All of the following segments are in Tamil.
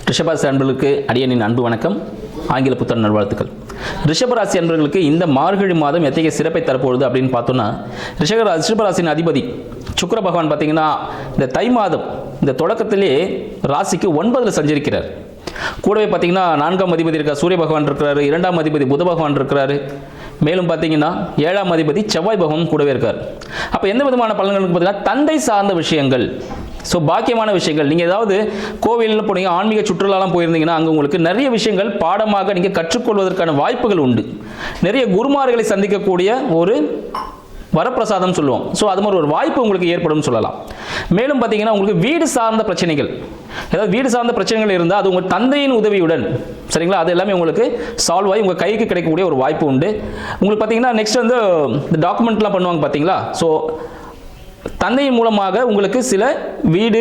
ரிஷபராசி அன்பர்களுக்கு அடியனின் அன்பு வணக்கம். ஆங்கில புத்தாண்டு நல்வாழ்த்துக்கள். ரிஷபராசி அன்பர்களுக்கு இந்த மார்கழி மாதம் எத்தகைய சிறப்பை தரப்போகுது அப்படின்னு பார்த்தோன்னா, ரிஷபராசியின் அதிபதி சுக்கிர பகவான் பார்த்தீங்கன்னா இந்த தை மாதம் இந்த தொடக்கத்திலே ராசிக்கு 9ல் சஞ்சரிக்கிறார். கூடவே பார்த்தீங்கன்னா 4ஆம் அதிபதி இருக்கார், சூரிய பகவான் இருக்கிறாரு. 2ஆம் அதிபதி புத பகவான் இருக்கிறாரு. மேலும் பார்த்தீங்கன்னா 7ஆம் அதிபதி செவ்வாய் பகவான் கூடவே இருக்கார். அப்போ எந்த விதமான பலன்களுக்கு பார்த்தீங்கன்னா தந்தை சார்ந்த விஷயங்கள், ஸோ பாக்கியமான விஷயங்கள். நீங்கள் ஏதாவது கோவிலில் போனீங்க, ஆன்மீக சுற்றுலாலாம் போயிருந்தீங்கன்னா அங்கே உங்களுக்கு நிறைய விஷயங்கள் பாடமாக நீங்கள் கற்றுக்கொள்வதற்கான வாய்ப்புகள் உண்டு. நிறைய குருமார்களை சந்திக்கக்கூடிய ஒரு வரப்பிரசாதம் சொல்லுவோம். ஸோ அது மாதிரி ஒரு வாய்ப்பு உங்களுக்கு ஏற்படும் சொல்லலாம். மேலும் பார்த்தீங்கன்னா உங்களுக்கு வீடு சார்ந்த பிரச்சனைகள், ஏதாவது வீடு சார்ந்த பிரச்சனைகள் இருந்தால் அது உங்கள் தந்தையின் உதவியுடன், சரிங்களா, அது எல்லாமே உங்களுக்கு சால்வ் ஆகி உங்கள் கைக்கு கிடைக்கக்கூடிய ஒரு வாய்ப்பு உண்டு. உங்களுக்கு பார்த்தீங்கன்னா நெக்ஸ்ட் வந்து இந்த டாக்குமெண்ட்லாம் பண்ணுவாங்க பார்த்தீங்களா, ஸோ தந்தையின் மூலமாக உங்களுக்கு சில வீடு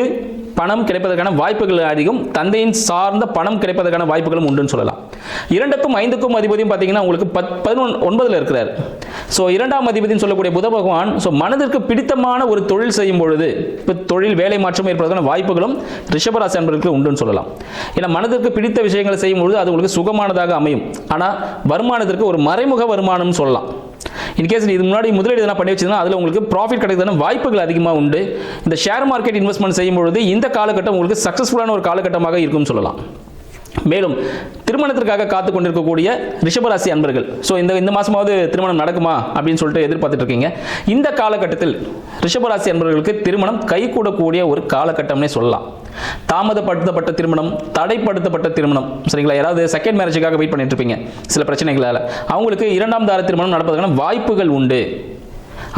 பணம் கிடைப்பதற்கான வாய்ப்புகள் அதிகம். தந்தையின் சார்ந்த பணம் கிடைப்பதற்கான வாய்ப்புகளும் உண்டுன்னு சொல்லலாம். 2க்கும் 5க்கும் அதிபதியும் பார்த்தீங்கன்னா உங்களுக்கு 9ல் இருக்கிறார். ஸோ 2ஆம் அதிபதினு சொல்லக்கூடிய புத பகவான் ஸோ மனதிற்கு பிடித்தமான ஒரு தொழில் செய்யும் பொழுது இப்போ தொழில் வேலை மாற்றம் ஏற்படுவதற்கான வாய்ப்புகளும் ரிஷபராசி அன்பர்களுக்கு உண்டுன்னு சொல்லலாம். ஏன்னா மனதிற்கு பிடித்த விஷயங்களை செய்யும் பொழுது அது உங்களுக்கு சுகமானதாக அமையும். ஆனால் வருமானத்திற்கு ஒரு மறைமுக வருமானம் சொல்லலாம். இன்கேஸ் இது முன்னாடி முதலீடு எதனா பண்ணி வச்சிருந்தா அதில் உங்களுக்கு ப்ராஃபிட் கிடைக்கிறதுனா வாய்ப்புகள் அதிகமாக உண்டு. இந்த ஷேர் மார்க்கெட் இன்வெஸ்ட்மெண்ட் செய்யும் பொழுது இந்த காலகட்டம் உங்களுக்கு சக்ஸஸ்ஃபுல்லான ஒரு காலகட்டமாக இருக்கும்னு சொல்லலாம். மேலும் திருமணத்திற்காக காத்து கொண்டிருக்கக்கூடிய ரிஷபராசி அன்பர்கள், ஸோ இந்த மாதமாவது திருமணம் நடக்குமா அப்படின்னு சொல்லிட்டு எதிர்பார்த்துட்டு இருக்கீங்க. இந்த காலகட்டத்தில் ரிஷபராசி அன்பர்களுக்கு திருமணம் கைகூடக்கூடிய ஒரு காலகட்டம்னே சொல்லலாம். தாமதப்படுத்தப்பட்ட திருமணம், தடைப்படுத்தப்பட்ட திருமணம், சரிங்களா, யாராவது செகண்ட் மேரேஜுக்காக வெயிட் பண்ணிட்டு இருப்பீங்க சில பிரச்சனைகளால், அவங்களுக்கு 2ஆம் தார திருமணம் நடப்பதற்கான வாய்ப்புகள் உண்டு.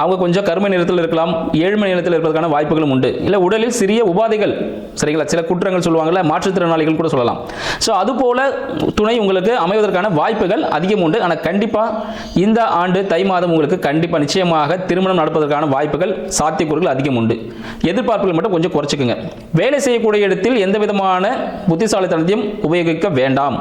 அவங்க கொஞ்சம் கருமை நிறத்தில் இருக்கலாம், ஏழ்மை நிறத்தில் இருப்பதற்கான வாய்ப்புகளும் உண்டு. இல்லை உடலில் சிறிய உபாதைகள், சரிங்களா, சில குற்றங்கள் சொல்லுவாங்கல்ல, மாற்றுத்திறனாளிகள் கூட சொல்லலாம். ஸோ அதுபோல துணை உங்களுக்கு அமைவதற்கான வாய்ப்புகள் அதிகம் உண்டு. ஆனால் கண்டிப்பாக இந்த ஆண்டு தை மாதம் உங்களுக்கு கண்டிப்பாக நிச்சயமாக திருமணம் நடப்பதற்கான வாய்ப்புகள் சாத்தியக்கூறுகள் அதிகம் உண்டு. எதிர்பார்ப்புகள் மட்டும் கொஞ்சம் குறைச்சிக்குங்க. வேலை செய்யக்கூடிய இடத்தில் எந்த விதமான புத்திசாலித்தனத்தையும் உபயோகிக்க வேண்டாம்.